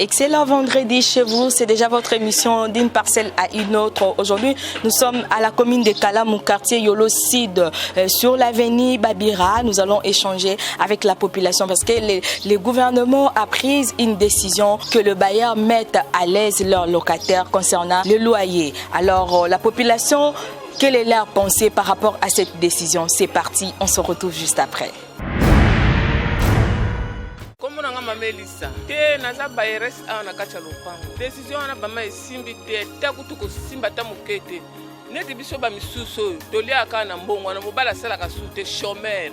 Excellent vendredi chez vous, c'est déjà votre émission d'une parcelle à une autre. Aujourd'hui, nous sommes à la commune de Kalam, au quartier Yolo Sud, sur l'avenue Babira. Nous allons échanger avec la population parce que le gouvernement a pris une décision que le bailleur mette à l'aise leurs locataires concernant le loyer. Alors, la population, quelle est leur pensée par rapport à cette décision? C'est parti, on se retrouve juste après. Melissa te naza bayres ana kacha lopango décision ana bama esimbi te takutu ko simba tamukete neti biso ba misuso tolia kana mbongo na mobala sala ka sute chômeur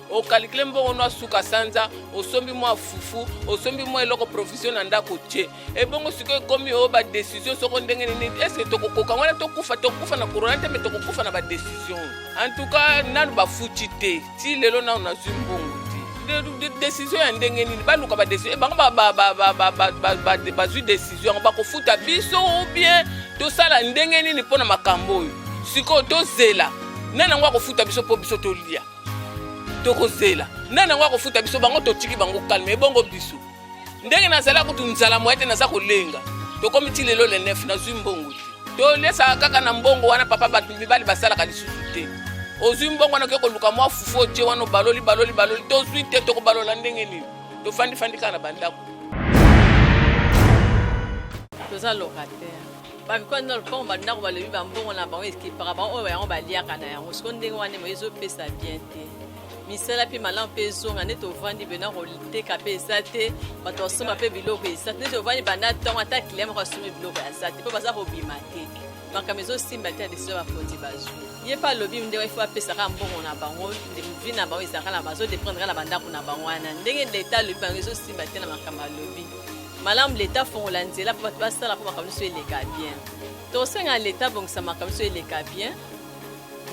o calcule mbongo no asuka sanza o sombi mo fufu o sombi mo eloko professionnel ndako tie e bongo siko komi o ba décision soko ndenge nini est-ce que tokokoka wana tokufa na corona te me tokokufa na ba décision en tout cas nanu ba futi te ti lelo na na zimbongo de décision ya ndenge nini baluka ba décision bango ba zu décision ba ko futa biso ou bien to sala ndenge nini pona makambo oyo siko to zela nana ngwa ko futa biso po biso to lia to ko zela nana ngwa ko futa biso bango to tiki bango calme bongo biso ndenge na sala ko tunzala moete na sa ko lenga to komiti lelo le 9 na zu mbongo to lesa kaka na mbongo wana papa ba mibali basala ka lisusu te ozimbongo na keko luka mwa fufu tie wana baloli to suite to ko balola ndenge nini to fandi kana bandako toza locataire ba ko na ko bandako ba lebi ba mbongo na bango eski par rapport oyo yango ba liaka na yango siko ndenge wana mo ezo pesa bien te misala pe malam pe zonga ne to vandi bena ko teka pe sate ba to soma pe biloko esate ne to vandi banda tonga ta client ko soma biloko ya sate pe baza ko bimate bakamezo simba te décision ba foti bazu ye pa lobi ndeko il faut apesa ka mbongo na bango de vie na bango ezaka na bazo de prendre na bandako na bango wana ndenge l'état lobi bango ezo simba te na makamba lobi malam l'état fongola nzela po bato basala po makambo so eleka bien to senga l'état bongisa makambo so eleka bien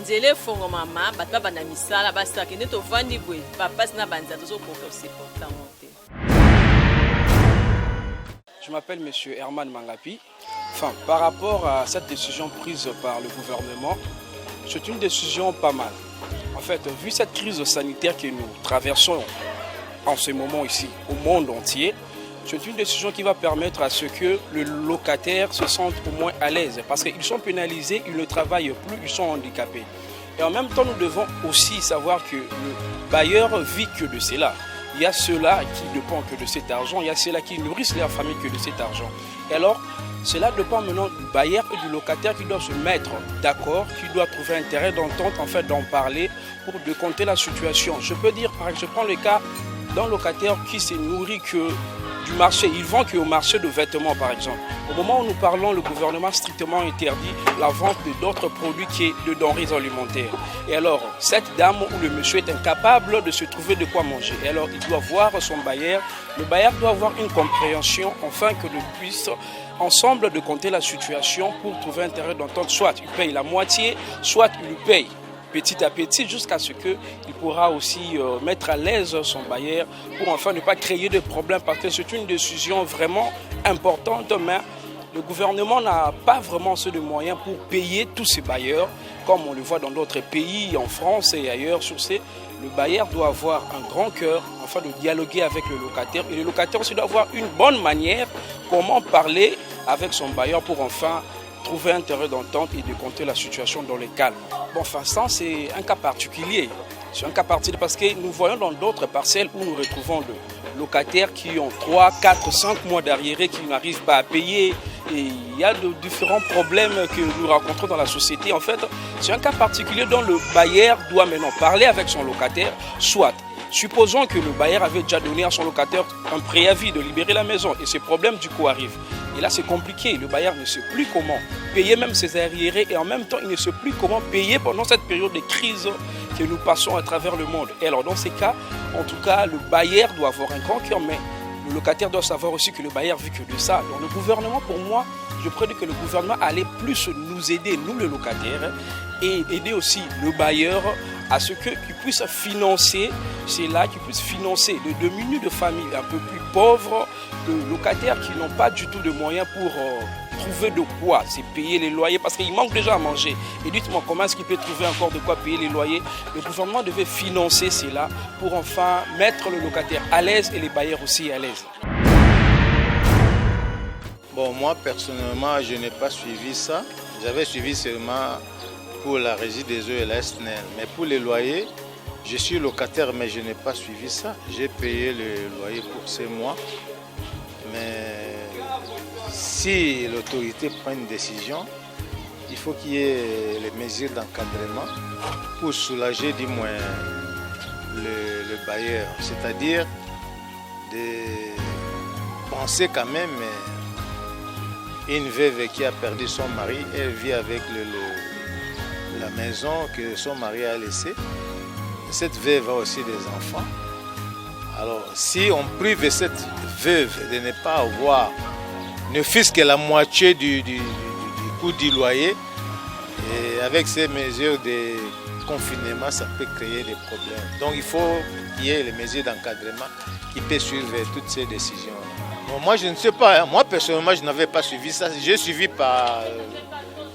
nzele fongo mama bato bana misala basala kende to vandi boy papa na banza to so koka supporta monter. Je m'appelle monsieur Herman Mangapi. Enfin, par rapport à cette décision prise par le gouvernement, c'est une décision pas mal. En fait, vu cette crise sanitaire que nous traversons en ce moment ici, au monde entier, c'est une décision qui va permettre à ce que le locataire se sente au moins à l'aise. Parce qu'ils sont pénalisés, ils ne travaillent plus, ils sont handicapés. Et en même temps, nous devons aussi savoir que le bailleur vit que de cela. Il y a ceux-là qui ne dépendent que de cet argent, il y a ceux-là qui nourrissent leur famille que de cet argent. Et alors, cela dépend maintenant du bailleur et du locataire qui doivent se mettre d'accord, qui doivent trouver intérêt d'entente, en fait, d'en parler pour décompter la situation. Je peux dire, par exemple, je prends le cas d'un locataire qui se nourrit que du marché, il vend qu'au marché de vêtements, par exemple. Au moment où nous parlons, le gouvernement a strictement interdit la vente d'autres produits qui est de denrées alimentaires. Et alors, cette dame ou le monsieur est incapable de se trouver de quoi manger. Et alors, il doit voir son bailleur. Le bailleur doit avoir une compréhension, afin que nous puissions ensemble de compter la situation pour trouver intérêt d'entente. Soit il paye la moitié, soit il lui paye petit à petit jusqu'à ce qu'il pourra aussi mettre à l'aise son bailleur pour enfin ne pas créer de problèmes parce que c'est une décision vraiment importante, mais le gouvernement n'a pas vraiment assez de moyens pour payer tous ces bailleurs comme on le voit dans d'autres pays, en France et ailleurs. Sur ces, le bailleur doit avoir un grand cœur afin de dialoguer avec le locataire et le locataire aussi doit avoir une bonne manière comment parler avec son bailleur pour enfin trouver un terrain d'entente et de compter la situation dans le calme. Bon, enfin, ça, c'est un cas particulier. C'est un cas particulier parce que nous voyons dans d'autres parcelles où nous retrouvons des locataires qui ont 3, 4, 5 mois d'arriérés qui n'arrivent pas à payer. Et il y a de différents problèmes que nous rencontrons dans la société. En fait, c'est un cas particulier dont le bailleur doit maintenant parler avec son locataire, soit supposons que le bailleur avait déjà donné à son locataire un préavis de libérer la maison et ce problème du coup arrive. Et là, c'est compliqué. Le bailleur ne sait plus comment payer même ses arriérés et en même temps, il ne sait plus comment payer pendant cette période de crise que nous passons à travers le monde. Et alors, dans ces cas, en tout cas, le bailleur doit avoir un grand cœur, mais le locataire doit savoir aussi que le bailleur vit que de ça. Donc, le gouvernement, pour moi, je prédis que le gouvernement allait plus nous aider, nous les locataires, et aider aussi le bailleur à ce qu'il puisse financer cela, qu'il puisse financer les diminués de familles un peu plus pauvres, de locataires qui n'ont pas du tout de moyens pour trouver de quoi, c'est payer les loyers, parce qu'il manque déjà à manger. Et dites-moi, comment est-ce qu'il peut trouver encore de quoi payer les loyers? Le gouvernement devait financer cela pour enfin mettre le locataire à l'aise et les bailleurs aussi à l'aise. Bon, moi personnellement, je n'ai pas suivi ça. J'avais suivi seulement pour la régie des eaux et la SNEL. Mais pour les loyers, je suis locataire, mais je n'ai pas suivi ça. J'ai payé le loyer pour ces mois. Mais si l'autorité prend une décision, il faut qu'il y ait les mesures d'encadrement pour soulager du moins le bailleur. C'est-à-dire de penser quand même une veuve qui a perdu son mari, elle vit avec la maison que son mari a laissée. Cette veuve a aussi des enfants. Alors, si on prive cette veuve de ne pas avoir ne fût-ce que la moitié du coût du loyer, et avec ces mesures de confinement, ça peut créer des problèmes. Donc, il faut qu'il y ait les mesures d'encadrement qui peuvent suivre toutes ces décisions. Bon, moi, je ne sais pas. Hein. Moi, personnellement, je n'avais pas suivi ça. J'ai suivi par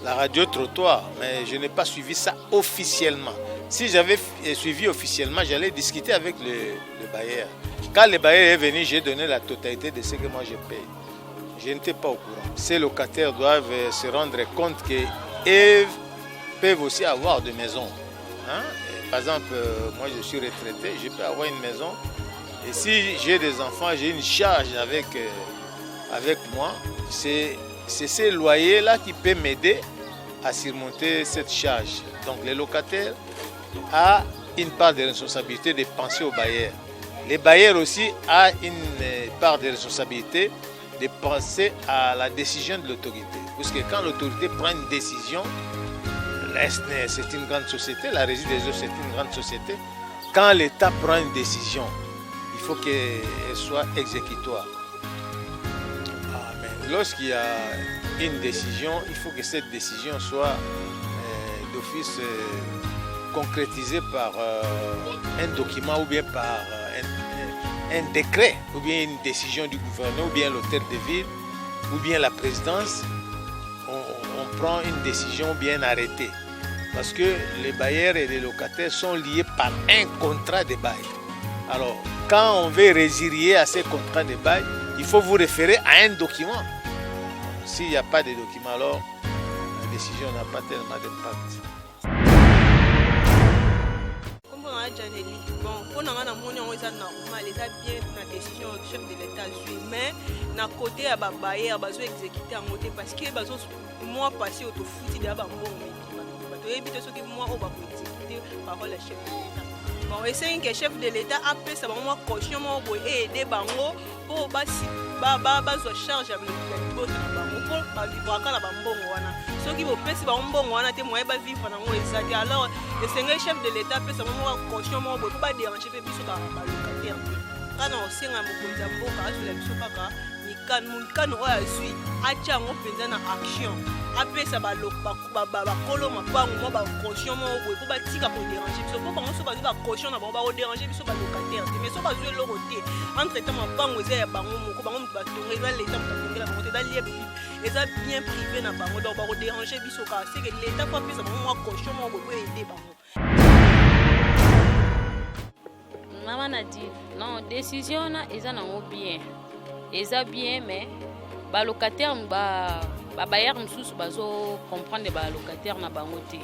la radio trottoir, mais je n'ai pas suivi ça officiellement. Si j'avais suivi officiellement, j'allais discuter avec le bailleur. Quand le bailleur est venu, j'ai donné la totalité de ce que moi je paye. Je n'étais pas au courant. Ces locataires doivent se rendre compte qu'ils peuvent aussi avoir des maisons. Hein? Par exemple, moi je suis retraité, je peux avoir une maison. Et si j'ai des enfants, j'ai une charge avec moi. C'est ces loyers-là qui peuvent m'aider à surmonter cette charge. Donc les locataires ont une part de responsabilité de penser aux bailleurs. Les bailleurs aussi ont une part de responsabilité de penser à la décision de l'autorité. Parce que quand l'autorité prend une décision, c'est une grande société, la régie des eaux c'est une grande société. Quand l'État prend une décision, il faut qu'elle soit exécutoire. Mais lorsqu'il y a une décision, il faut que cette décision soit d'office concrétisée par un document ou bien par un décret, ou bien une décision du gouverneur, ou bien l'hôtel de ville, ou bien la présidence. On prend une décision bien arrêtée. Parce que les bailleurs et les locataires sont liés par un contrat de bail. Alors, quand on veut résilier à ces contrats de bail, il faut vous référer à un document. S'il n'y a pas de document, alors la décision n'a pas tellement d'impact. Bon, pour nous, on a normal, les bien la décision du chef de l'État, mais d'un côté, à bailler, à exécuter en côté parce que moi passé au foutu d'abord bon, et puis ce qui moi on va exécuter parole chef de l'État. Bon, et c'est que chef de l'État après ça moi caution moi pour aider bango pour basi zo charge avec le boss na bango pour ba vivre kana ba mbongo wana. Ce qui vous pèse ba mbongo wana te moi ba vivre na ngo ezaki. Alors le seigneur chef de l'État peut ça moi caution moi pour pas déranger pe biso ba locataire. Kana osenga mokonzi mboka azula biso kaka mikano oyo azwi atia yango mpenza na action apesa bakolo mapango mwa bacaution moko boye mpo batika koderange biso mpo bango so bazwi bacaution na bango bakoderange biso balocataire te mais so bazwi eloko te entre temps mapango eza ya bango moko bango moto batonga eza leta moto atongela bango te eza lie eza bien privé na bango donc bakoderange biso kaka seke leta po apesa bango mwa caution moko boye po ede bango. Maman a dit non, décision na eza nango bien. Eza bien mais ba locataire ba bailleur msusu bazo comprendre ba locataire na bango te.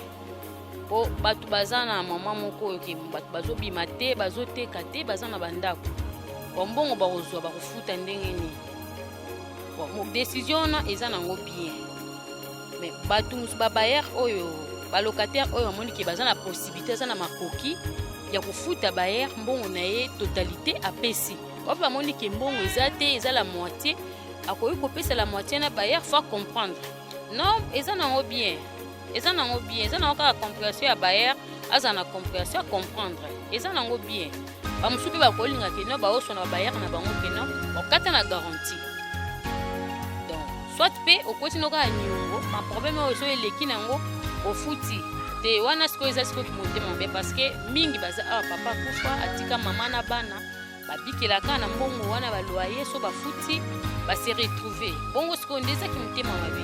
Po batu bazana mama moko yoke batu bazo bimate bazo teka te bazana bandako. Bombongo ba kozwa ba kofuta ndenge ni. Bon décision na eza nango bien. Mais batu msusu ba bailleur oyo ba locataire oyo moni ke bazana possibilité za na makoki ya kofuta bailleur mbongo na ye totalité apesi. Opa moni ke mbongo eza te eza la moitié akoyi kopesa la moitié na bailleur faut comprendre. Non, eza nango bien. Eza nango bien, eza nango ka compréhension ya bailleur, aza na compréhension comprendre. Eza nango bien. Ba musubi ba kolinga ke no ba oso na bailleur na bango ke no, okata na garantie. Donc, soit pe okoti no ka nyongo, ma problème oso eleki nango ofuti. Te wana siko eza siko kimotema mbe parce que mingi baza papa kufa atika mama na bana babikelaka na mbongo wana ba loyer so bafuti ba se retrouver bongo siko ndeza kimotema mabe.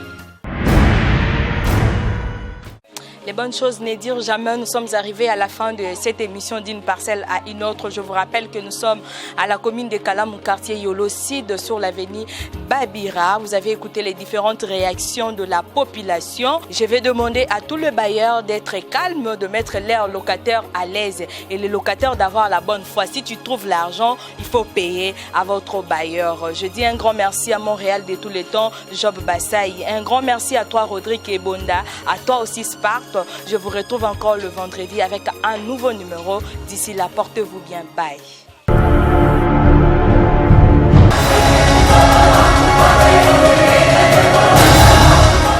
Les bonnes choses n'est dire jamais. Nous sommes arrivés à la fin de cette émission d'une parcelle à une autre. Je vous rappelle que nous sommes à la commune de Kalam, quartier Yolo Sud, sur l'avenue Babira. Vous avez écouté les différentes réactions de la population. Je vais demander à tous les bailleurs d'être calmes, de mettre leurs locataires à l'aise et les locataires d'avoir la bonne foi. Si tu trouves l'argent, il faut payer à votre bailleur. Je dis un grand merci à Montréal de tous les temps, Job Bassaï. Un grand merci à toi, Rodrigue Ebonda. À toi aussi, Sparte. Je vous retrouve encore le vendredi avec un nouveau numéro. D'ici là, portez-vous bien. Bye.